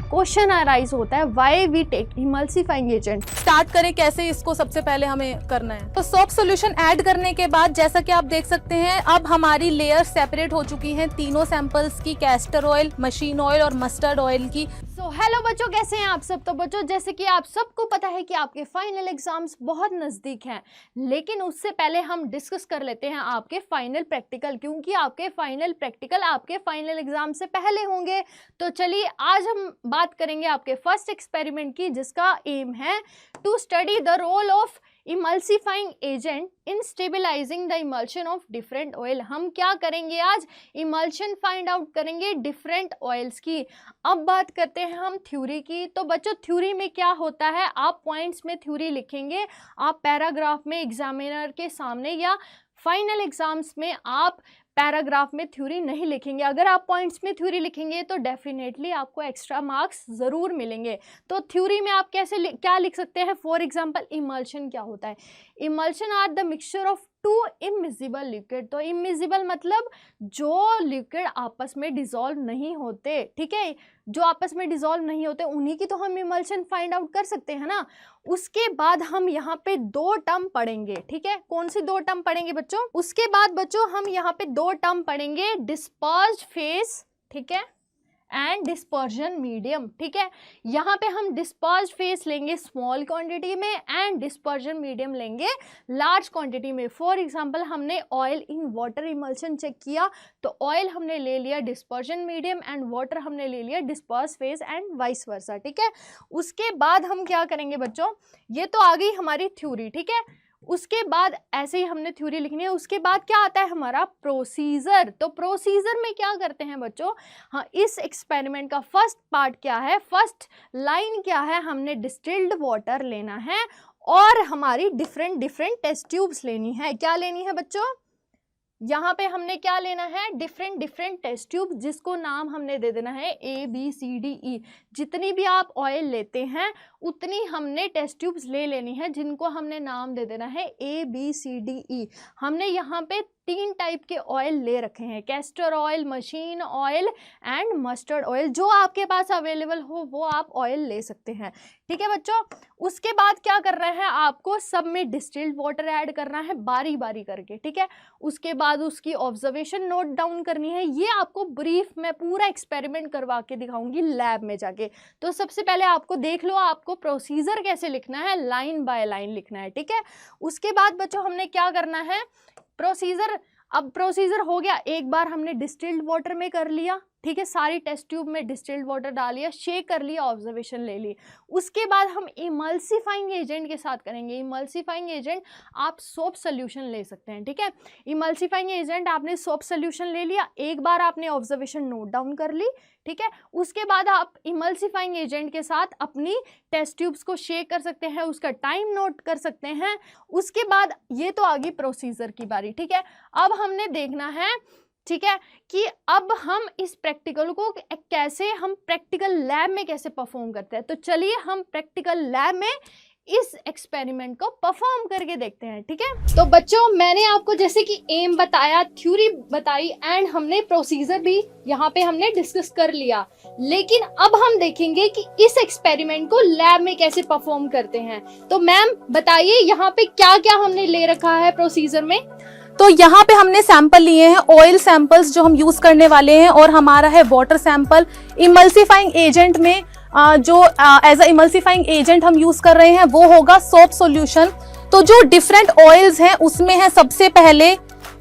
Question arise होता है, why we take emulsifying agent. Start करें कैसे, इसको सबसे पहले हमें करना है। तो सोप सॉल्यूशन ऐड करने के बाद जैसा कि आप देख सकते हैं अब हमारी लेयर सेपरेट हो चुकी हैं तीनों सैंपल्स की, कैस्टर ऑयल, मशीन ऑयल और मस्टर्ड ऑयल की। सो हेलो बच्चों, कैसे हैं आप सब। तो बच्चों जैसे कि आप सबको पता है कि आपके फाइनल एग्जाम्स बहुत नज़दीक हैं, लेकिन उससे पहले हम डिस्कस कर लेते हैं आपके फाइनल प्रैक्टिकल, क्योंकि आपके फाइनल प्रैक्टिकल आपके फाइनल एग्जाम से पहले होंगे। तो चलिए आज हम बात करेंगे आपके फर्स्ट एक्सपेरिमेंट की, जिसका एम है to study the role of emulsifying agent in stabilising the emulsion of different oil. हम क्या करेंगे आज, इमल्शन फाइंड आउट करेंगे डिफरेंट ऑयल्स की। अब बात करते हैं हम थ्योरी की। तो बच्चों थ्योरी में क्या होता है, आप पॉइंट्स में थ्योरी लिखेंगे, आप पैराग्राफ में एग्जामिनर के सामने या फाइनल एग्जाम्स में आप पैराग्राफ में थ्योरी नहीं लिखेंगे। अगर आप पॉइंट्स में थ्योरी लिखेंगे तो डेफिनेटली आपको एक्स्ट्रा मार्क्स ज़रूर मिलेंगे। तो थ्योरी में आप क्या लिख सकते हैं, फॉर एग्जांपल इमल्शन क्या होता है। Emulsion are the mixture of two immiscible liquid. तो इमिजिबल मतलब जो लिक्विड आपस में डिसॉल्व नहीं होते, ठीक है, जो आपस में डिसॉल्व नहीं होते उन्हीं की तो हम इमल्शन फाइंड आउट कर सकते हैं ना। उसके बाद हम यहाँ पे दो टर्म पढ़ेंगे, ठीक है। कौन सी दो टर्म पढ़ेंगे बच्चों, उसके बाद बच्चों हम यहाँ पे दो टर्म पढ़ेंगे, डिस्पर्स्ड फेज, ठीक है, एंड डिस्पर्जन मीडियम, ठीक है। यहाँ पे हम डिस्पर्स्ड फेज लेंगे स्मॉल क्वांटिटी में एंड डिस्पर्जन मीडियम लेंगे लार्ज क्वांटिटी में। फॉर एग्जांपल हमने oil in water emulsion check किया, तो ऑयल हमने ले लिया डिस्पर्जन मीडियम एंड वाटर हमने ले लिया dispersed phase and vice versa, ठीक है। उसके बाद हम क्या करेंगे बच्चों, ये तो आ गई हमारी थ्योरी, ठीक है। उसके बाद ऐसे ही हमने थ्योरी लिखनी है। उसके बाद क्या आता है हमारा प्रोसीजर। तो प्रोसीजर में क्या करते हैं बच्चों, हाँ इस एक्सपेरिमेंट का फर्स्ट पार्ट क्या है, फर्स्ट लाइन क्या है, हमने डिस्टिल्ड वाटर लेना है और हमारी डिफरेंट टेस्ट ट्यूब्स लेनी है। क्या लेनी है बच्चों, यहाँ पे हमने क्या लेना है, डिफरेंट टेस्ट ट्यूब, जिसको नाम हमने दे देना है ABCDE। जितनी भी आप ऑयल लेते हैं उतनी हमने टेस्ट ट्यूब्स ले लेनी है, जिनको हमने नाम दे देना है ABCDE। हमने यहाँ पे 3 टाइप के ऑयल ले रखे हैं, castor oil, machine oil and mustard oil. जो आपके पास अवेलेबल हो वो आप ऑयल ले सकते हैं, ठीक है बच्चों। उसके बाद क्या करना है, आपको सब में डिस्टिल्ड वाटर ऐड करना है बारी बारी करके, ठीक है। उसके बाद उसकी ऑब्जर्वेशन नोट डाउन करनी है। ये आपको ब्रीफ में पूरा एक्सपेरिमेंट करवा के दिखाऊंगी लैब में जाके। तो सबसे पहले आपको देख लो, आपको प्रोसीजर कैसे लिखना है, लाइन बाय लाइन लिखना है, ठीक है। उसके बाद बच्चों हमने क्या करना है, प्रोसीजर, अब प्रोसीजर हो गया, एक बार हमने डिस्टिल्ड वाटर में कर लिया, ठीक है, सारी टेस्ट ट्यूब में डिस्टिल्ड वाटर डालिए, शेक कर लिया, ऑब्जर्वेशन ले ली। उसके बाद हम इमल्सिफाइंग एजेंट के साथ करेंगे। इमल्सिफाइंग एजेंट आप सोप सोल्यूशन ले सकते हैं, ठीक है। इमल्सिफाइंग एजेंट आपने सोप सोल्यूशन ले लिया, एक बार आपने ऑब्जर्वेशन नोट डाउन कर ली, ठीक है। उसके बाद आप इमल्सिफाइंग एजेंट के साथ अपनी टेस्ट ट्यूब्स को शेक कर सकते हैं, उसका टाइम नोट कर सकते हैं। उसके बाद ये तो आ गई प्रोसीजर की बारी, ठीक है। अब हमने देखना है, ठीक है, कि अब हम इस प्रैक्टिकल को कैसे, हम प्रैक्टिकल लैब में कैसे परफॉर्म करते हैं। तो चलिए हम प्रैक्टिकल लैब में इस एक्सपेरिमेंट को परफॉर्म करके देखते हैं, ठीक है। तो बच्चों मैंने आपको जैसे कि एम बताया, थ्योरी बताई एंड हमने प्रोसीजर भी यहाँ पे हमने डिस्कस कर लिया, लेकिन अब हम देखेंगे कि इस एक्सपेरिमेंट को लैब में कैसे परफॉर्म करते हैं। तो मैम बताइए यहाँ पे क्या क्या हमने ले रखा है प्रोसीजर में। तो यहाँ पे हमने सैंपल लिए हैं, ऑयल सैंपल्स जो हम यूज करने वाले हैं, और हमारा है वाटर सैंपल। इमल्सिफाइंग एजेंट में जो एज अ इमल्सिफाइंग एजेंट हम यूज कर रहे हैं वो होगा सोप सॉल्यूशन। तो जो डिफरेंट ऑयल्स हैं उसमें है सबसे पहले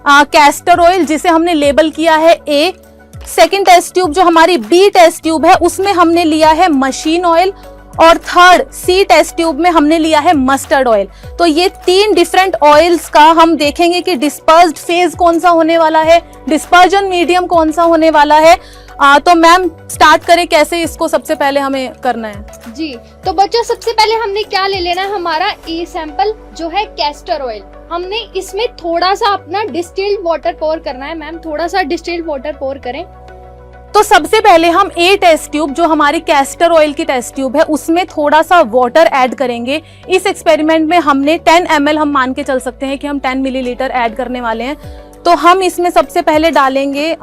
कैस्टर ऑयल, जिसे हमने लेबल किया है A। सेकेंड टेस्ट ट्यूब जो हमारी B टेस्ट ट्यूब है उसमें हमने लिया है मशीन ऑयल, और थर्ड C टेस्ट ट्यूब में हमने लिया है मस्टर्ड ऑयल। तो ये 3 डिफरेंट ऑयल्स का हम देखेंगे कि डिस्पर्स्ड फेज कौन सा होने वाला है, डिस्पर्जन मीडियम कौन सा होने वाला है। तो मैम स्टार्ट करें कैसे, इसको सबसे पहले हमें करना है जी। तो बच्चों सबसे पहले हमने क्या ले लेना है, हमारा A सैंपल जो है कैस्टर ऑयल। हमने इसमें थोड़ा सा अपना डिस्टिल्ड वाटर पोर करना है। मैम थोड़ा सा डिस्टिल्ड वाटर पोर करें। तो सबसे पहले हम A टेस्ट ट्यूब जो हमारी कैस्टर ऑयल की टेस्ट ट्यूब है उसमें थोड़ा सा वाटर ऐड करेंगे। इस एक्सपेरिमेंट में हमने 10 ml, हम मान के चल सकते हैं कि हम 10 मिलीलीटर ऐड करने वाले हैं। तो हम इसमें सबसे पहले डालेंगे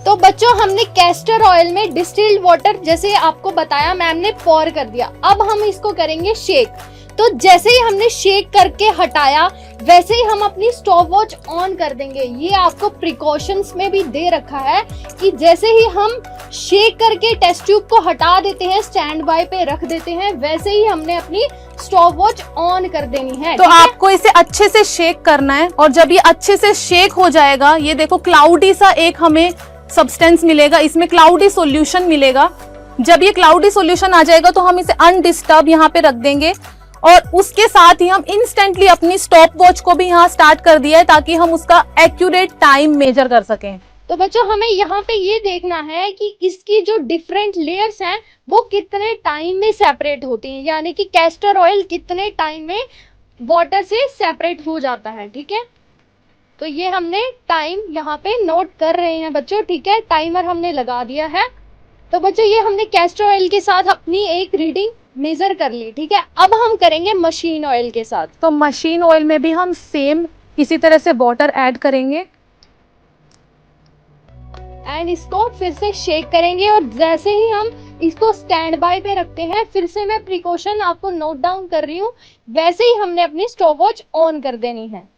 तो बच्चों हमने कैस्टर ऑयल में डिस्टिल्ड वाटर जैसे आपको बताया मैम ने पॉर कर दिया। अब हम इसको करेंगे शेक। तो जैसे ही हमने शेक करके हटाया वैसे ही हम अपनी स्टॉप वॉच ऑन कर देंगे। ये आपको प्रिकॉशंस में भी दे रखा है कि जैसे ही हम शेक करके टेस्ट ट्यूब को हटा देते हैं, स्टैंड बाय पे रख देते हैं, वैसे ही हमने अपनी स्टॉप वॉच ऑन कर देनी है। तो आपको इसे अच्छे से शेक करना है और जब ये अच्छे से शेक हो जाएगा, ये देखो क्लाउडी सा एक हमें सब्सटेंस मिलेगा, इसमें क्लाउडी सॉल्यूशन मिलेगा। जब ये क्लाउडी सॉल्यूशन आ जाएगा तो हम इसे अनडिस्टर्ब यहाँ पे रख देंगे और उसके साथ ही हम इंस्टेंटली अपनी स्टॉप वॉच को भी यहाँ स्टार्ट कर दिया है ताकि हम उसका एक्यूरेट टाइम मेजर कर सकें। तो बच्चों हमें यहाँ पे ये देखना है कि इसकी जो डिफरेंट लेयर्स हैं वो कितने टाइम में सेपरेट होती हैं, यानी कि कैस्टर ऑयल कितने टाइम में वाटर से सेपरेट हो जाता है। ठीक है, तो ये हमने टाइम यहाँ पे नोट कर रहे हैं बच्चों। ठीक है, टाइमर हमने लगा दिया है। तो बच्चों ये हमने कैस्टर ऑयल के साथ अपनी एक रीडिंग मेजर कर ली। ठीक है, अब हम करेंगे मशीन ऑयल के साथ। तो मशीन ऑयल में भी हम सेम इसी तरह से वाटर ऐड करेंगे एंड इसको फिर से शेक करेंगे और जैसे ही हम इसको स्टैंड बाय पे रखते हैं, फिर से मैं प्रिकॉशन आपको नोट डाउन कर रही हूँ, वैसे ही हमने अपनी स्टॉप वॉच ऑन कर देनी है।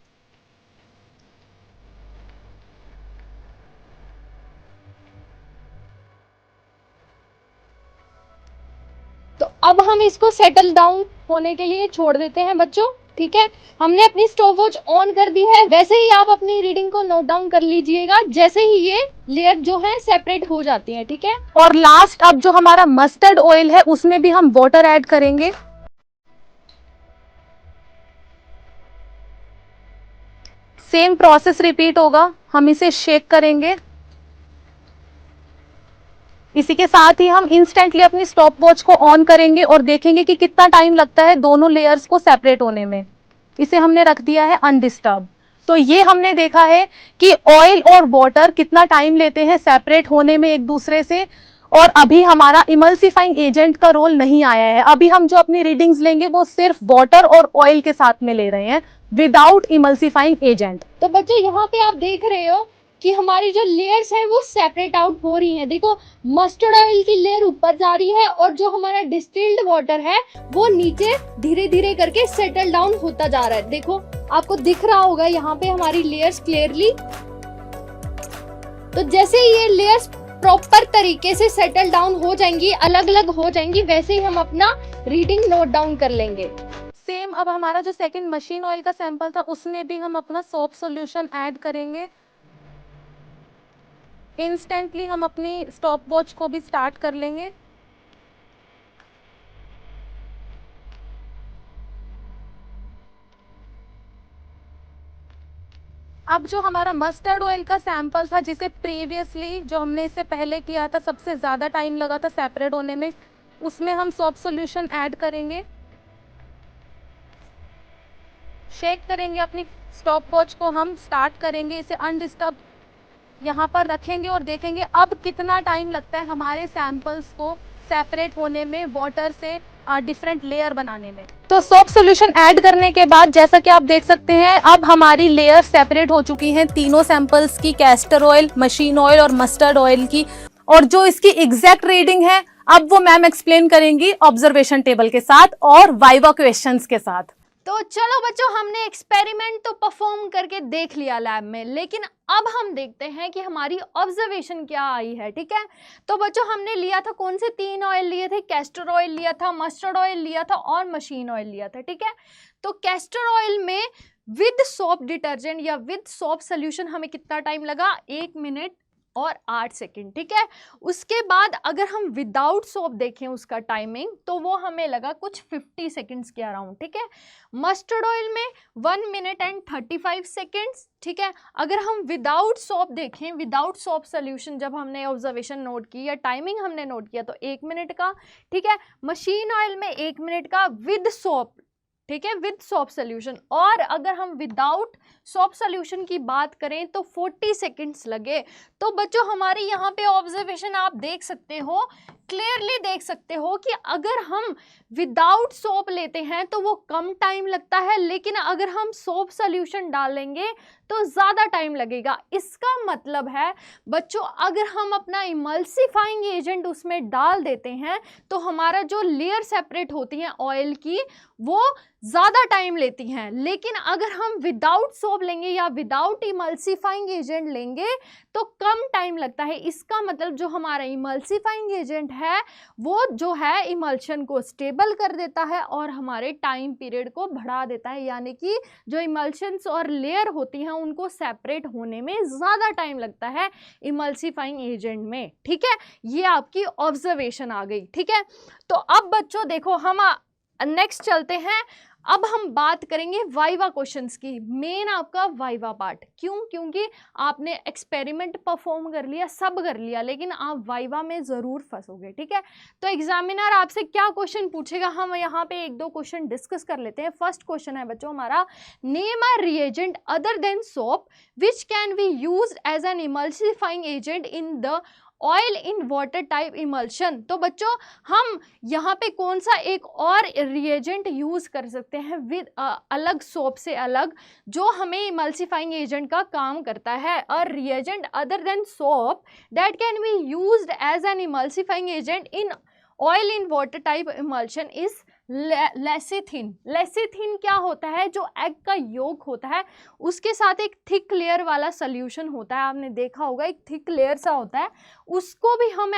तो अब हम इसको सेटल डाउन होने के लिए छोड़ देते हैं बच्चों। ठीक है, हमने अपनी स्टॉप वॉच ऑन कर दी है, वैसे ही आप अपनी रीडिंग को नोट डाउन कर लीजिएगा जैसे ही ये लेयर जो है सेपरेट हो जाती है। ठीक है, और लास्ट अब जो हमारा मस्टर्ड ऑयल है उसमें भी हम वाटर ऐड करेंगे। सेम प्रोसेस रिपीट होगा, हम इसे शेक करेंगे। इसी के साथ ही हम इंस्टेंटली अपनी स्टॉप वॉच को ऑन करेंगे और देखेंगे कि कितना टाइम लगता है दोनों लेयर्स को सेपरेट होने में। इसे हमने रख दिया है अनडिस्टर्ब। तो ये हमने देखा है कि ऑयल और वाटर कितना टाइम लेते हैं सेपरेट होने में एक दूसरे से, और अभी हमारा इमल्सिफाइंग एजेंट का रोल नहीं आया है। अभी हम जो अपनी रीडिंग्स लेंगे वो सिर्फ वाटर और ऑयल के साथ में ले रहे हैं, विदाउट इमल्सिफाइंग एजेंट। तो बच्चे यहाँ पे आप देख रहे हो कि हमारी जो लेयर्स हैं वो सेपरेट आउट हो रही हैं। देखो मस्टर्ड ऑयल की लेयर ऊपर जा रही है और जो हमारा डिस्टिल्ड वाटर है वो नीचे धीरे धीरे करके सेटल डाउन होता जा रहा है। देखो आपको दिख रहा होगा यहाँ पे हमारी लेयर्स क्लियरली। तो जैसे ही ये लेयर्स प्रॉपर तरीके से सेटल डाउन हो जाएंगी, अलग अलग हो जाएंगी, वैसे ही हम अपना रीडिंग नोट डाउन कर लेंगे। सेम अब हमारा जो सेकंड मशीन ऑयल का सैंपल था उसमें भी हम अपना सोप सॉल्यूशन ऐड करेंगे। इंस्टेंटली हम अपनी स्टॉप वॉच को भी स्टार्ट कर लेंगे। अब जो हमारा मस्टर्ड ऑयल का सैंपल था, जिसे प्रीवियसली जो हमने इससे पहले किया था सबसे ज़्यादा टाइम लगा था सेपरेट होने में, उसमें हम सोप सॉल्यूशन ऐड करेंगे। शेक करेंगे, अपनी स्टॉप वॉच को हम स्टार्ट करेंगे, इसे अनडिस्टर्ब यहाँ पर रखेंगे और देखेंगे अब कितना टाइम लगता है हमारे सैंपल्स को सेपरेट होने में, वाटर से डिफरेंट लेयर बनाने में। तो सोप सॉल्यूशन ऐड करने के बाद जैसा कि आप देख सकते हैं अब हमारी लेयर सेपरेट हो चुकी हैं तीनों सैंपल्स की, कैस्टर ऑयल, मशीन ऑयल और मस्टर्ड ऑयल की। और जो इसकी एग्जैक्ट रीडिंग है अब वो मैम एक्सप्लेन करेंगी ऑब्जर्वेशन टेबल के साथ और वाइवा क्वेश्चंस के साथ। तो चलो बच्चों हमने एक्सपेरिमेंट तो परफॉर्म करके देख लिया लैब में, लेकिन अब हम देखते हैं कि हमारी ऑब्जर्वेशन क्या आई है। ठीक है, तो बच्चों हमने लिया था कौन से 3 ऑयल लिए थे, कैस्टर ऑयल लिया था, मस्टर्ड ऑयल लिया था और मशीन ऑयल लिया था। ठीक है, तो कैस्टर ऑयल में विद सोप डिटर्जेंट या विद सोप सोल्यूशन हमें कितना टाइम लगा, 1 मिनट और 8 सेकेंड। ठीक है, उसके बाद अगर हम विदाउट सोप देखें उसका टाइमिंग तो वो हमें लगा कुछ 50 सेकेंड्स के अराउंड। ठीक है, मस्टर्ड ऑयल में 1 मिनट एंड 35 सेकेंड्स। ठीक है, अगर हम विदाउट सोप देखें, विदाउट सोप सोल्यूशन जब हमने ऑब्जर्वेशन नोट की या टाइमिंग हमने नोट किया तो 1 मिनट का। ठीक है, मशीन ऑयल में 1 मिनट का विद सोप। ठीक है, विद सोप सोल्यूशन। और अगर हम विदाउट सोप सोल्यूशन की बात करें तो 40 सेकेंड्स लगे। तो बच्चों हमारी यहाँ पे ऑब्जर्वेशन आप देख सकते हो, क्लियरली देख सकते हो कि अगर हम विदाउट सोप लेते हैं तो वो कम टाइम लगता है, लेकिन अगर हम सोप सोल्यूशन डालेंगे तो ज़्यादा टाइम लगेगा। इसका मतलब है बच्चों अगर हम अपना इमल्सिफाइंग एजेंट उसमें डाल देते हैं तो हमारा जो लेयर सेपरेट होती है ऑयल की वो ज़्यादा टाइम लेती हैं, लेकिन अगर हम विदाउट सोप लेंगे या विदाउट इमल्सिफाइंग एजेंट लेंगे तो कम टाइम लगता है। इसका मतलब जो हमारा इमल्सिफाइंग एजेंट है वो जो है इमल्शन को स्टेबल कर देता है और हमारे टाइम पीरियड को बढ़ा देता है, यानी कि जो इमल्शंस और लेयर होती हैं उनको सेपरेट होने में ज़्यादा टाइम लगता है इमल्सिफाइंग एजेंट में। ठीक है, ये आपकी ऑब्जर्वेशन आ गई। ठीक है, तो अब बच्चों देखो हम नेक्स्ट चलते हैं। अब हम बात करेंगे वाइवा क्वेश्चंस की, मेन आपका वाइवा पार्ट। क्यों? क्योंकि आपने एक्सपेरिमेंट परफॉर्म कर लिया, सब कर लिया, लेकिन आप वाइवा में ज़रूर फंसोगे। ठीक है, तो एग्जामिनर आपसे क्या क्वेश्चन पूछेगा, हम यहाँ पे एक दो क्वेश्चन डिस्कस कर लेते हैं। फर्स्ट क्वेश्चन है बच्चों हमारा, name a reagent other than soap which can be used as an emulsifying agent in the oil in water type emulsion. तो बच्चों हम यहाँ पे कौन सा एक और रिएजेंट यूज़ कर सकते हैं विद अलग सोप से अलग, जो हमें इमल्सिफाइंग एजेंट का काम करता है। A reagent other than soap that can be used as an emulsifying agent in oil in water type emulsion is lecithin. Lecithin क्या होता है? जो एग का योक होता है उसके साथ एक थिक लेयर वाला सोल्यूशन होता है, आपने देखा होगा एक थिक लेयर सा होता है, उसको भी हम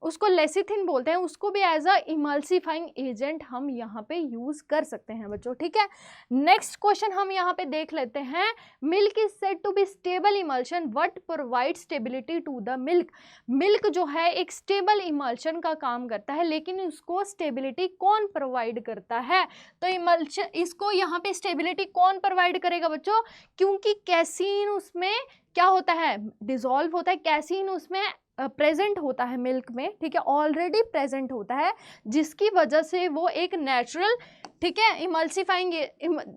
उसको लेसिथिन बोलते हैं, उसको भी एज अ इमल्सिफाइंग एजेंट हम यहाँ पे यूज़ कर सकते हैं बच्चों। ठीक है, नेक्स्ट क्वेश्चन हम यहाँ पे देख लेते हैं, milk is said to be stable emulsion what provide stability to the milk. Milk जो है एक स्टेबल इमल्शन का काम करता है, लेकिन उसको स्टेबिलिटी कौन प्रोवाइड करता है? तो इमल्शन इसको यहाँ पे स्टेबिलिटी कौन प्रोवाइड करेगा बच्चों? क्योंकि कैसीन उसमें क्या होता है? डिजॉल्व होता है, कैसीन उसमें प्रेजेंट होता है मिल्क में। ठीक है, ऑलरेडी प्रेजेंट होता है, जिसकी वजह से वो एक नेचुरल, ठीक है, इमल्सिफाइंग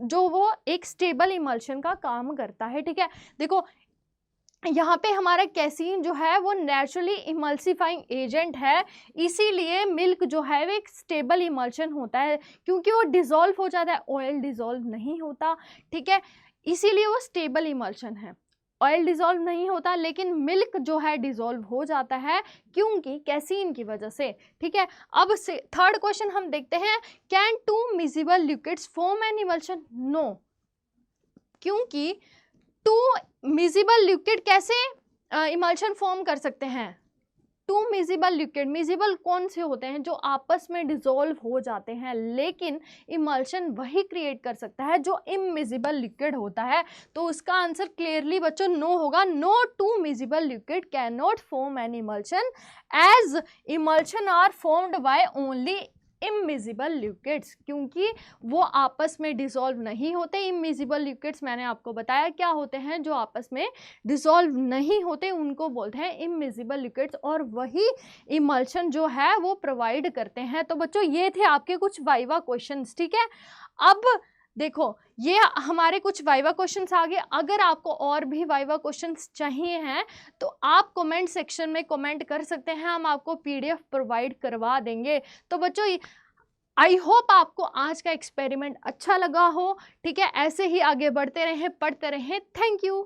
जो वो एक स्टेबल इमल्शन का काम करता है। ठीक है, देखो यहाँ पे हमारा कैसीन जो है वो नेचुरली इमल्सिफाइंग एजेंट है, इसीलिए मिल्क जो है वो एक स्टेबल इमल्शन होता है, क्योंकि वो डिज़ोल्व हो जाता है, ऑयल डिज़ोल्व नहीं होता। ठीक है, इसीलिए वो स्टेबल इमल्शन है। ऑयल डिज़ोल्व नहीं होता, लेकिन मिल्क जो है डिज़ोल्व हो जाता है क्योंकि कैसीन की वजह से। ठीक है, अब से थर्ड क्वेश्चन हम देखते हैं, can two miscible liquids form an emulsion? No, क्योंकि टू मिजिबल लिक्विड कैसे इमल्शन फॉर्म कर सकते हैं? टू मिजिबल लिक्विड, मिजिबल कौन से होते हैं? जो आपस में डिसॉल्व हो जाते हैं, लेकिन इमल्शन वही क्रिएट कर सकता है जो इमिजिबल लिक्विड होता है। तो उसका आंसर क्लियरली बच्चों नो होगा। No two miscible liquid can not form an emulsion as emulsion are formed by only immiscible liquids, क्योंकि वो आपस में डिसॉल्व नहीं होते। इमिजिबल लिक्विड्स मैंने आपको बताया क्या होते हैं, जो आपस में डिसॉल्व नहीं होते उनको बोलते हैं इमिजिबल लिक्विड्स, और वही इमल्शन जो है वो प्रोवाइड करते हैं। तो बच्चों ये थे आपके कुछ वाइवा क्वेश्चंस। ठीक है, अब देखो ये हमारे कुछ वाइवा क्वेश्चंस आ गए। अगर आपको और भी वाइवा क्वेश्चंस चाहिए हैं तो आप कमेंट सेक्शन में कमेंट कर सकते हैं, हम आपको PDF प्रोवाइड करवा देंगे। तो बच्चों आई होप आपको आज का एक्सपेरिमेंट अच्छा लगा हो। ठीक है, ऐसे ही आगे बढ़ते रहें, पढ़ते रहें। Thank you.